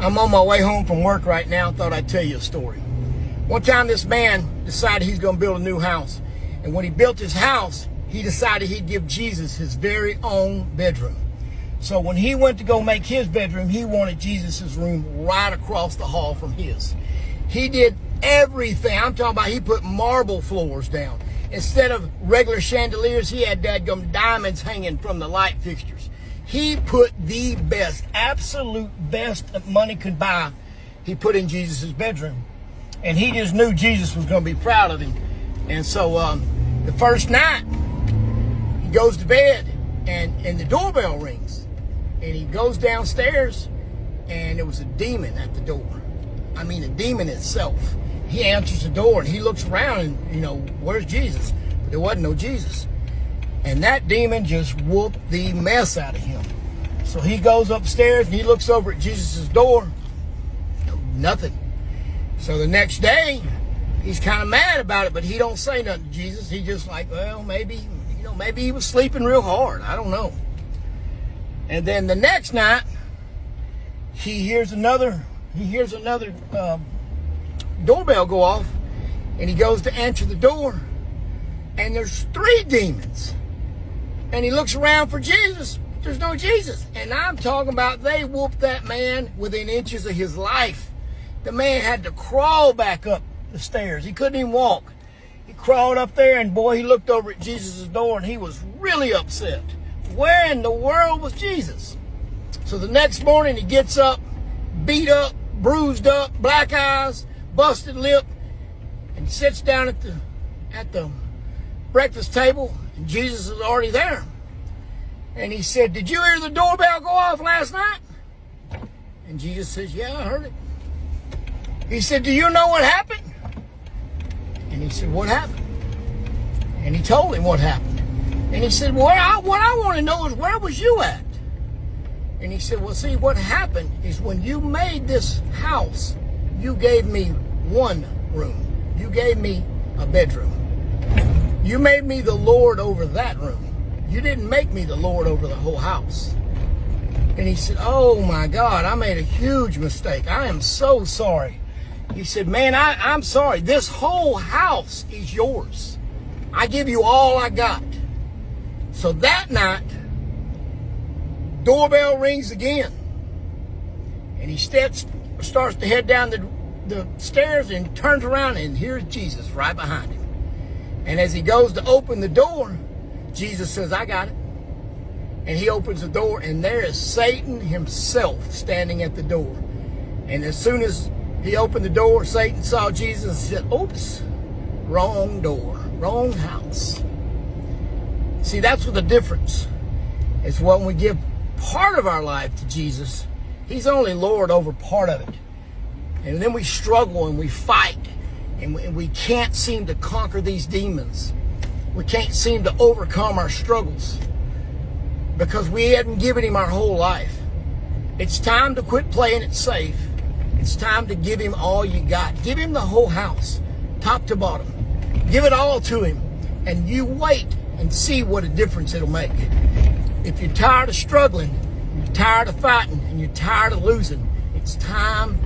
I'm on my way home from work right now. Thought I'd tell you a story. One time this man decided he's going to build a new house. And when he built his house, he decided he'd give Jesus his very own bedroom. So when he went to go make his bedroom, he wanted Jesus' room right across the hall from his. He did everything. I'm talking about he put marble floors down. Instead of regular chandeliers, he had dadgum diamonds hanging from the light fixtures. He put the best, absolute best that money could buy, he put in Jesus' bedroom. And he just knew Jesus was going to be proud of him. And so the first night, he goes to bed and the doorbell rings. And he goes downstairs and there was a demon at the door. I mean, a demon itself. He answers the door and he looks around and, you know, where's Jesus? But there wasn't no Jesus. And that demon just whooped the mess out of him. So he goes upstairs and he looks over at Jesus' door. Nothing. So the next day, he's kind of mad about it, but he don't say nothing to Jesus. He just like, well, maybe, you know, maybe he was sleeping real hard. I don't know. And then the next night, he hears another doorbell go off, and he goes to answer the door, and there's 3 demons. And he looks around for Jesus. There's no Jesus. And I'm talking about they whooped that man within inches of his life. The man had to crawl back up the stairs. He couldn't even walk. He crawled up there, and boy, he looked over at Jesus' door, and he was really upset. Where in the world was Jesus? So the next morning, he gets up, beat up, bruised up, black eyes, busted lip, and sits down at the breakfast table, and Jesus is already there. And he said, did you hear the doorbell go off last night? And Jesus says, yeah, I heard it. He said, do you know what happened? And he said, what happened? And he told him what happened. And he said, well, what I want to know is, where was you at? And he said, well, see, what happened is when you made this house, you gave me one room. You gave me a bedroom. You made me the Lord over that room. You didn't make me the Lord over the whole house. And he said, oh my God, I made a huge mistake. I am so sorry. He said, man, I'm sorry. This whole house is yours. I give you all I got. So that night, doorbell rings again. And he starts to head down the stairs and turns around, and here's Jesus right behind him. And as he goes to open the door, Jesus says, I got it. And he opens the door, and there is Satan himself standing at the door. And as soon as he opened the door, Satan saw Jesus and said, oops, wrong door, wrong house. See, that's what the difference is. When we give part of our life to Jesus, he's only Lord over part of it. And then we struggle and we fight, and we can't seem to conquer these demons. We can't seem to overcome our struggles because we hadn't given him our whole life. It's time to quit playing it safe. It's time to give him all you got. Give him the whole house, top to bottom. Give it all to him, and you wait and see what a difference it'll make. If you're tired of struggling, you're tired of fighting, and you're tired of losing, it's time